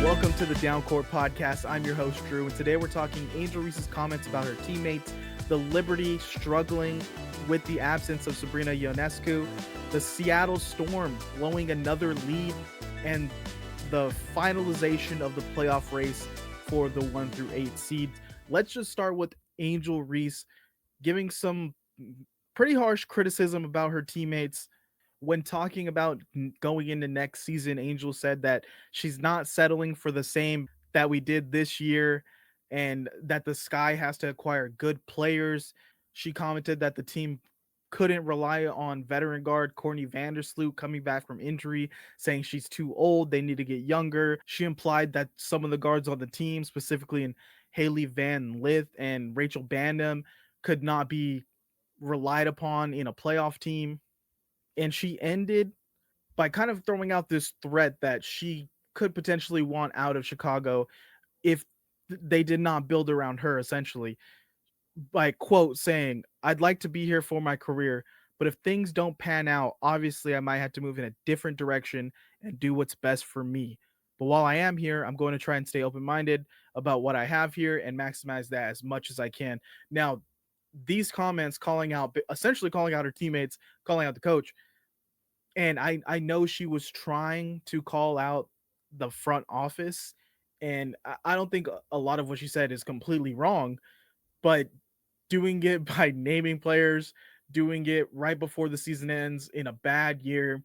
Welcome to the Downcourt Podcast. I'm your host, Drew, and today we're talking Angel Reese's comments about her teammates, the Liberty struggling with the absence of Sabrina Ionescu, the Seattle Storm blowing another lead, and the finalization of the playoff race for the 1 through 8 seeds. Let's just start with Angel Reese giving some pretty harsh criticism about her teammates. When talking about going into next season, Angel said that she's not settling for the same that we did this year and that the Sky has to acquire good players. She commented that the team couldn't rely on veteran guard Courtney Vandersloot coming back from injury, saying she's too old, they need to get younger. She implied that some of the guards on the team, specifically in Haley Van Lith and Rachel Bandham, could not be relied upon in a playoff team. And she ended by kind of throwing out this threat that she could potentially want out of Chicago if they did not build around her, essentially, by quote saying, "I'd like to be here for my career, but if things don't pan out, obviously I might have to move in a different direction and do what's best for me. But while I am here, I'm going to try and stay open-minded about what I have here and maximize that as much as I can." Now, these comments essentially calling out her teammates, calling out the coach, and I know she was trying to call out the front office, and I don't think a lot of what she said is completely wrong, but doing it by naming players, doing it right before the season ends in a bad year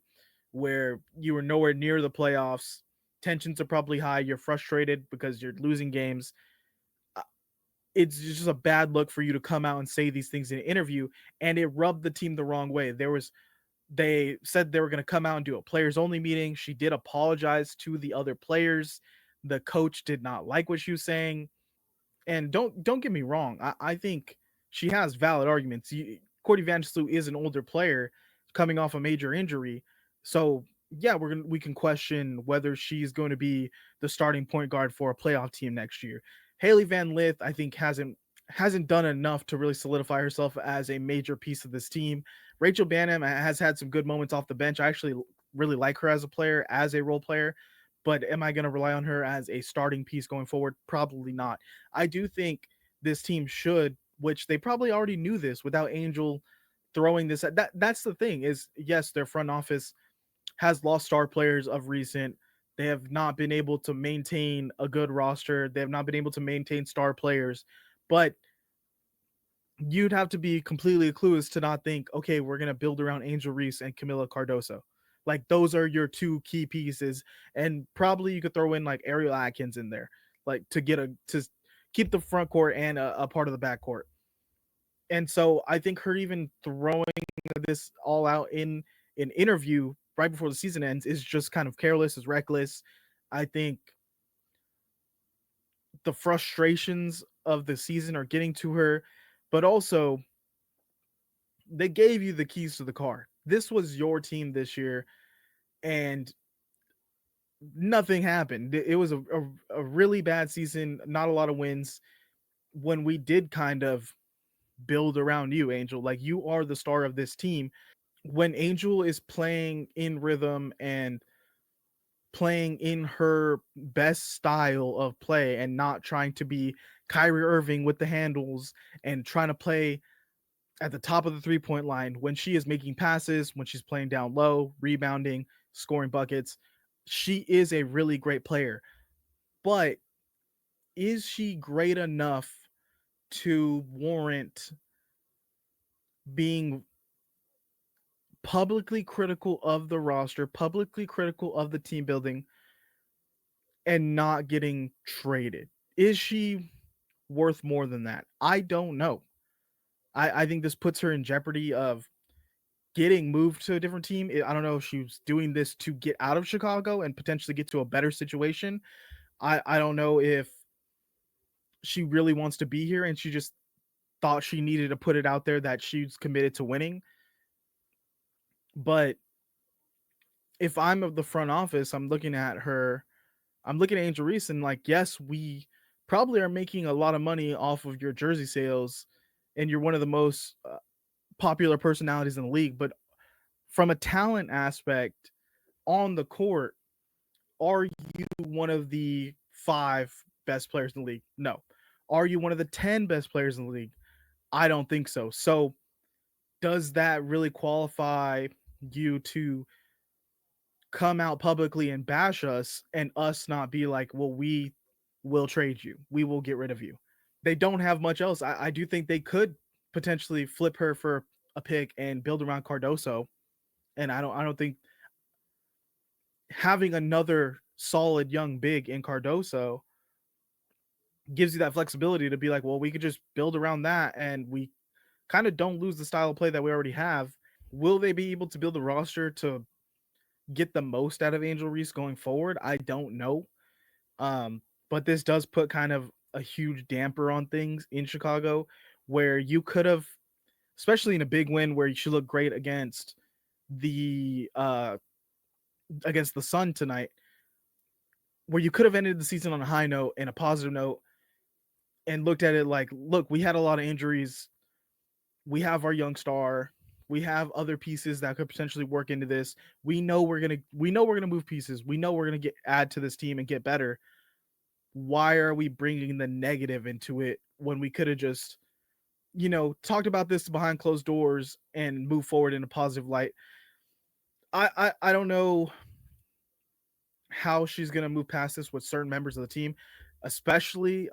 where you were nowhere near the playoffs, tensions are probably high, you're frustrated because you're losing games. uh, It's just a bad look for you to come out and say these things in an interview, and it rubbed the team the wrong way. They said they were going to come out and do a players only meeting. She did apologize to the other players. The coach did not like what she was saying. And don't get me wrong. I think she has valid arguments. Courtney Vandersloot is an older player coming off a major injury. So yeah, we can question whether she's going to be the starting point guard for a playoff team next year. Haley Van Lith, I think, hasn't done enough to really solidify herself as a major piece of this team. Rachel Banham has had some good moments off the bench. I actually really like her as a player, as a role player, but am I going to rely on her as a starting piece going forward? Probably not. I do think this team should, which they probably already knew this without Angel throwing this at that's the thing is, yes, their front office has lost star players of recent. They have not been able to maintain a good roster. They have not been able to maintain star players, but you'd have to be completely clueless to not think, okay, we're going to build around Angel Reese and Camila Cardoso. Like, those are your two key pieces. And probably you could throw in like Ariel Atkins in there, like to keep the front court and a part of the back court. And so I think her even throwing this all out in an interview right before the season ends is just kind of careless, is reckless. I think the frustrations of the season are getting to her, but also they gave you the keys to the car. This was your team this year, and nothing happened. It was a really bad season, not a lot of wins. When we did kind of build around you, Angel, like, you are the star of this team. When Angel is playing in rhythm and playing in her best style of play and not trying to be Kyrie Irving with the handles and trying to play at the top of the 3-point line, when she is making passes, when she's playing down low, rebounding, scoring buckets, she is a really great player. But is she great enough to warrant being publicly critical of the roster, publicly critical of the team building, and not getting traded? Is she worth more than that? I don't know. I think this puts her in jeopardy of getting moved to a different team. I don't know if she was doing this to get out of Chicago and potentially get to a better situation. I don't know if she really wants to be here and she just thought she needed to put it out there that she's committed to winning. But if I'm of the front office, I'm looking at her, I'm looking at Angel Reese and like, yes, we probably are making a lot of money off of your jersey sales and you're one of the most popular personalities in the league, but from a talent aspect on the court, Are you one of the 5 best players in the league? No. Are you one of the 10 best players in the league? I don't think so. So does that really qualify you to come out publicly and bash us and us not be like, well, we will trade you. We will get rid of you. They don't have much else. I do think they could potentially flip her for a pick and build around Cardoso. And I don't think having another solid young big in Cardoso gives you that flexibility to be like, well, we could just build around that and we kind of don't lose the style of play that we already have. Will they be able to build a roster to get the most out of Angel Reese going forward? I don't know. But this does put kind of a huge damper on things in Chicago where you could have, especially in a big win where you look great the against the Sun tonight, where you could have ended the season on a high note and a positive note and looked at it like, look, we had a lot of injuries. We have our young star. We have other pieces that could potentially work into this. We know we're gonna move pieces. We know we're gonna add to this team and get better. Why are we bringing the negative into it when we could have just, talked about this behind closed doors and move forward in a positive light? I don't know how she's gonna move past this with certain members of the team, especially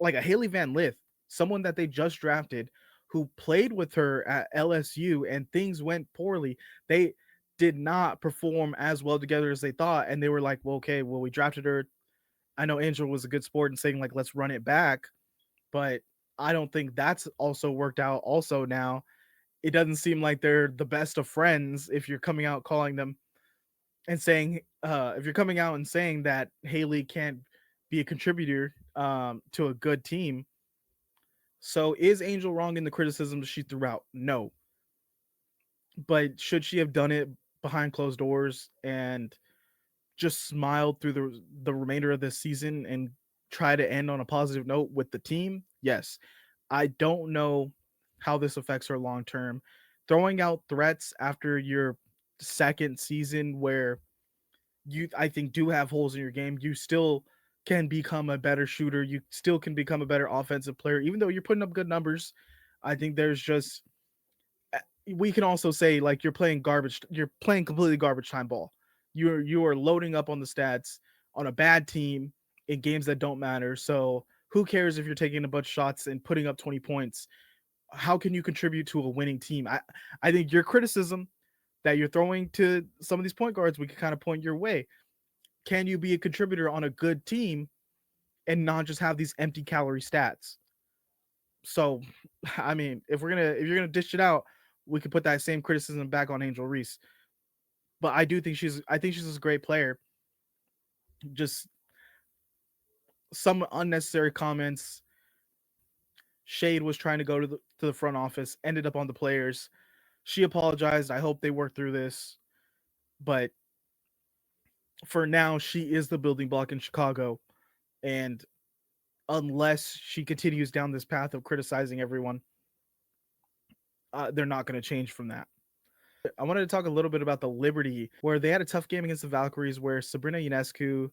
like a Haley Van Lith, someone that they just drafted, who played with her at LSU and things went poorly. They did not perform as well together as they thought, and they were like, well, okay, well, we drafted her. I know Angel was a good sport and saying like, let's run it back, but I don't think that's also worked out. Also now, it doesn't seem like they're the best of friends if you're coming out calling them and saying if you're coming out and saying that Haley can't be a contributor to a good team. So is Angel wrong in the criticism she threw out? No. But should she have done it behind closed doors and just smiled through the remainder of this season and try to end on a positive note with the team? Yes. I don't know how this affects her long term. Throwing out threats after your second season where you, I think, do have holes in your game, you still can become a better shooter. You still can become a better offensive player, even though you're putting up good numbers. I think there's just, we can also say like you're playing completely garbage time ball. You are loading up on the stats on a bad team in games that don't matter. So who cares if you're taking a bunch of shots and putting up 20 points? How can you contribute to a winning team? I think your criticism that you're throwing to some of these point guards, we can kind of point your way. Can you be a contributor on a good team and not just have these empty calorie stats? So, I mean, if you're gonna dish it out, we could put that same criticism back on Angel Reese. But I think she's a great player. Just some unnecessary comments. Shade was trying to go to the front office, ended up on the players. She apologized. I hope they work through this. But for now, she is the building block in Chicago. And unless she continues down this path of criticizing everyone, they're not going to change from that. I wanted to talk a little bit about the Liberty, where they had a tough game against the Valkyries, where Sabrina Ionescu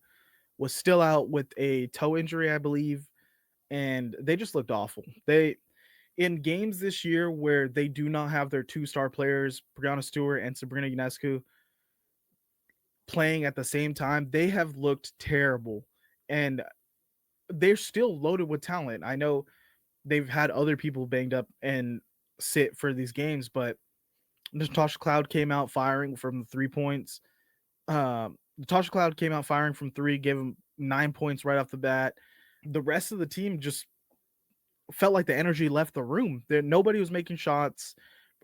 was still out with a toe injury, I believe, and they just looked awful. They, in games this year where they do not have their 2-star players, Brianna Stewart and Sabrina Ionescu, playing at the same time, they have looked terrible. And they're still loaded with talent. I know they've had other people banged up and sit for these games, but Natasha Cloud came out firing from 3 points. Natasha Cloud came out firing from 3, gave him 9 points right off the bat. The rest of the team just felt like the energy left the room. Nobody was making shots.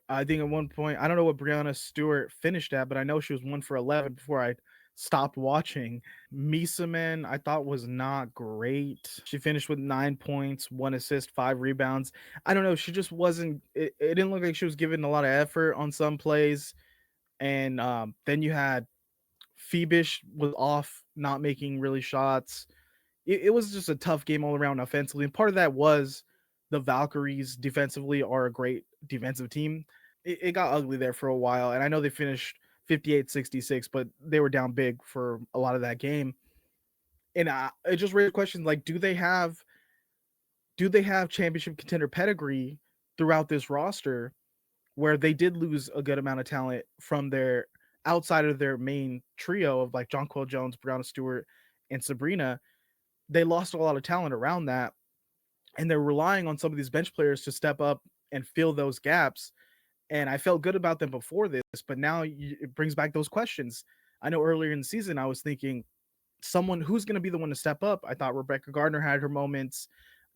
I think at one point, I don't know what Brianna Stewart finished at, but I know she was 1 for 11 before I stopped watching. Misa, man, I thought was not great. She finished with 9 points, 1 assist, 5 rebounds. I don't know. She just wasn't, it didn't look like she was giving a lot of effort on some plays. And then you had Phoebish was off, not making really shots. It was just a tough game all around offensively. And part of that was the Valkyries defensively are a great defensive team. It got ugly there for a while. And I know they finished 58-66, but they were down big for a lot of that game. And it just raised questions like, do they have championship contender pedigree throughout this roster, where they did lose a good amount of talent from their outside of their main trio of like Jonquel Jones, Brianna Stewart, and Sabrina. They lost a lot of talent around that, and they're relying on some of these bench players to step up and fill those gaps. And I felt good about them before this, but now it brings back those questions. I know earlier in the season I was thinking someone who's going to be the one to step up. I thought Rebecca Gardner had her moments.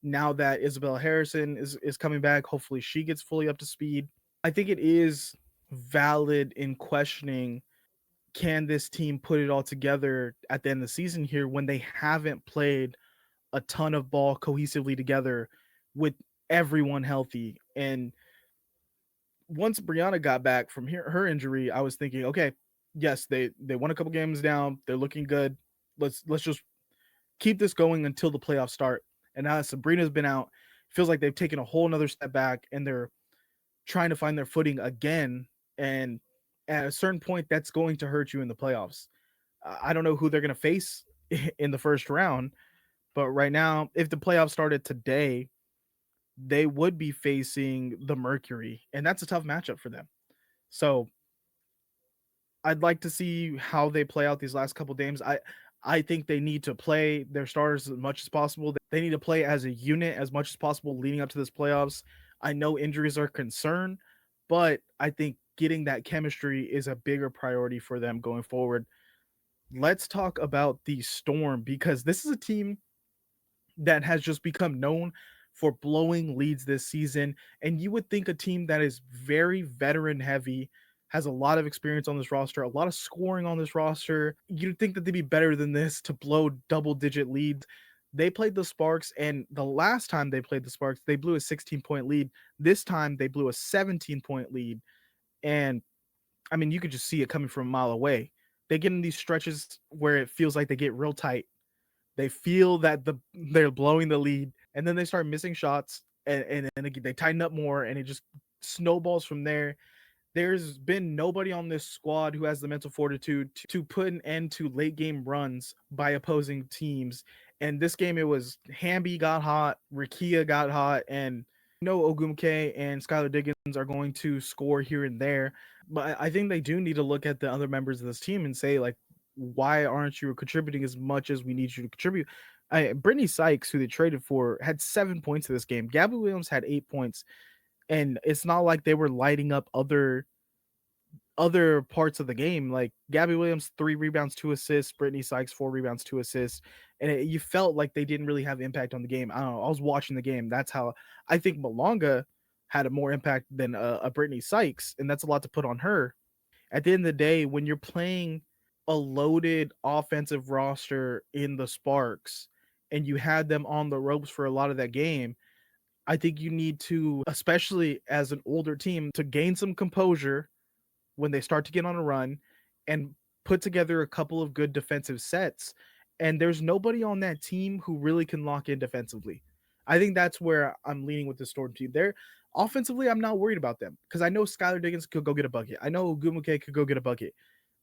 Now that Isabella Harrison is coming back, hopefully she gets fully up to speed. I think it is valid in questioning, can this team put it all together at the end of the season here when they haven't played a ton of ball cohesively together with everyone healthy. And once Brianna got back from her injury, I was thinking, okay, yes, they won a couple games down, they're looking good. Let's just keep this going until the playoffs start. And now that Sabrina's been out, it feels like they've taken a whole nother step back and they're trying to find their footing again. And at a certain point, that's going to hurt you in the playoffs. I don't know who they're going to face in the first round, but right now, if the playoffs started today, they would be facing the Mercury, and that's a tough matchup for them. So I'd like to see how they play out these last couple games. I think they need to play their starters as much as possible. They need to play as a unit as much as possible leading up to this playoffs. I know injuries are a concern, but I think getting that chemistry is a bigger priority for them going forward. Let's talk about the Storm, because this is a team that has just become known for blowing leads this season. And you would think a team that is very veteran heavy, has a lot of experience on this roster, a lot of scoring on this roster, you'd think that they'd be better than this to blow double digit leads. They played the Sparks, and the last time they played the Sparks, they blew a 16-point lead. This time they blew a 17-point lead. And I mean, you could just see it coming from a mile away. They get in these stretches where it feels like they get real tight. They feel that they're blowing the lead, and then they start missing shots, and then they tighten up more, and it just snowballs from there. There's been nobody on this squad who has the mental fortitude to put an end to late game runs by opposing teams. And this game, it was Hamby got hot, Rikia got hot, and Ogumke and Skylar Diggins are going to score here and there. But I think they do need to look at the other members of this team and say, like, why aren't you contributing as much as we need you to contribute? Brittany Sykes, who they traded for, had 7 points in this game. Gabby Williams had 8 points, and it's not like they were lighting up other parts of the game. Like Gabby Williams, 3 rebounds, 2 assists. Brittany Sykes, 4 rebounds, 2 assists. And you felt like they didn't really have impact on the game. I don't know. I was watching the game. That's how I think Malonga had a more impact than a Brittany Sykes, and that's a lot to put on her. At the end of the day, when you're playing a loaded offensive roster in the Sparks and you had them on the ropes for a lot of that game, I think you need to, especially as an older team, to gain some composure when they start to get on a run and put together a couple of good defensive sets. And there's nobody on that team who really can lock in defensively. I think that's where I'm leaning with the Storm team. They're offensively, I'm not worried about them because I know Skylar Diggins could go get a bucket. I know Gumuke could go get a bucket.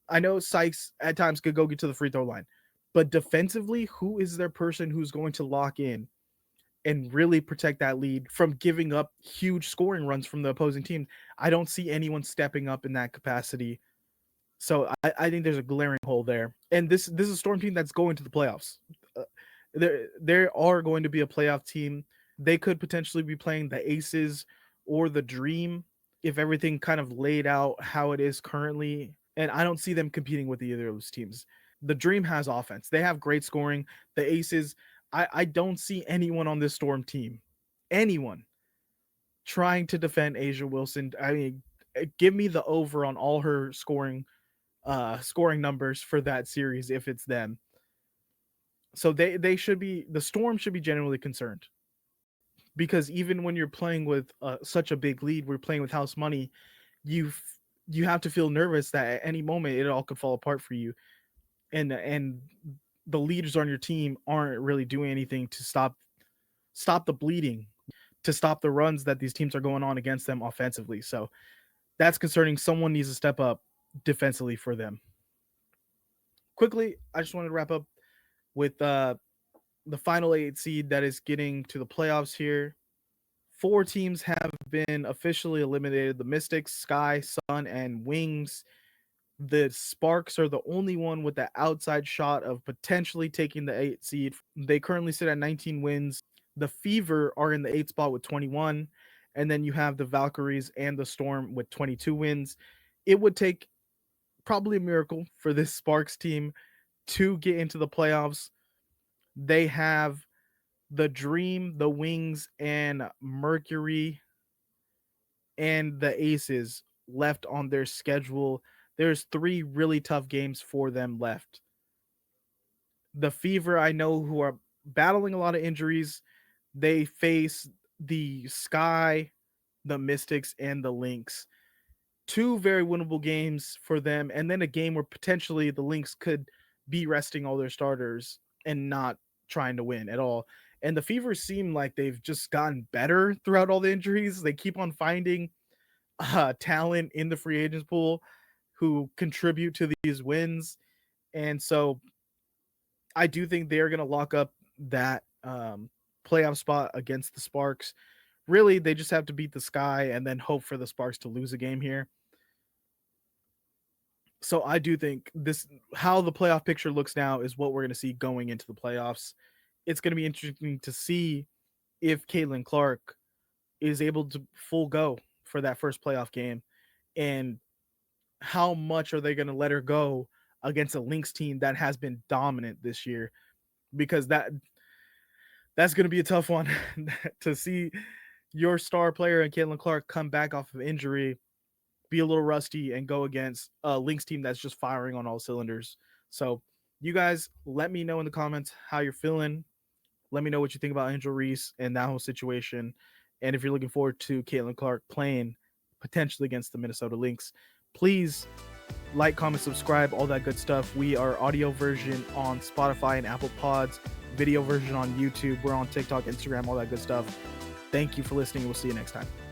I know Sykes at times could go get to the free throw line. But defensively, who is their person who's going to lock in and really protect that lead from giving up huge scoring runs from the opposing team? I don't see anyone stepping up in that capacity. So I think there's a glaring hole there. And this is a Storm team that's going to the playoffs. There are going to be a playoff team. They could potentially be playing the Aces or the Dream if everything kind of laid out how it is currently. And I don't see them competing with either of those teams. The Dream has offense. They have great scoring. The Aces, I don't see anyone on this Storm team, anyone trying to defend Asia Wilson. I mean, give me the over on all her scoring numbers for that series if it's them. So they should be, the Storm should be genuinely concerned, because even when you're playing with such a big lead, we're playing with house money, you have to feel nervous that at any moment it all could fall apart for you. And the leaders on your team aren't really doing anything to stop the bleeding, to stop the runs that these teams are going on against them offensively. So that's concerning. Someone needs to step up. defensively for them. Quickly, I just wanted to wrap up with the final 8 seed that is getting to the playoffs here. 4 teams have been officially eliminated: the Mystics, Sky, Sun, and Wings. The Sparks are the only one with the outside shot of potentially taking the 8 seed. They currently sit at 19 wins. The Fever are in the 8th spot with 21. And then you have the Valkyries and the Storm with 22 wins. It would take probably a miracle for this Sparks team to get into the playoffs. They have the Dream, the Wings, and Mercury and the Aces left on their schedule. There's 3 really tough games for them left. The Fever, I know, who are battling a lot of injuries. They face the Sky, the Mystics, and the Lynx. 2 very winnable games for them, and then a game where potentially the Lynx could be resting all their starters and not trying to win at all. And the Fever seem like they've just gotten better throughout all the injuries. They keep on finding talent in the free agents pool who contribute to these wins. And so I do think they're going to lock up that playoff spot against the Sparks. Really, they just have to beat the Sky and then hope for the Sparks to lose a game here. So I do think this, how the playoff picture looks now, is what we're going to see going into the playoffs. It's going to be interesting to see if Caitlin Clark is able to full go for that first playoff game, and how much are they going to let her go against a Lynx team that has been dominant this year, because that's going to be a tough one to see your star player and Caitlin Clark come back off of injury, be a little rusty, and go against a Lynx team that's just firing on all cylinders. So you guys, let me know in the comments how you're feeling. Let me know what you think about Angel Reese and that whole situation. And if you're looking forward to Caitlin Clark playing potentially against the Minnesota Lynx, please like, comment, subscribe, all that good stuff. We are audio version on Spotify and Apple Pods, video version on YouTube. We're on TikTok, Instagram, all that good stuff. Thank you for listening. We'll see you next time.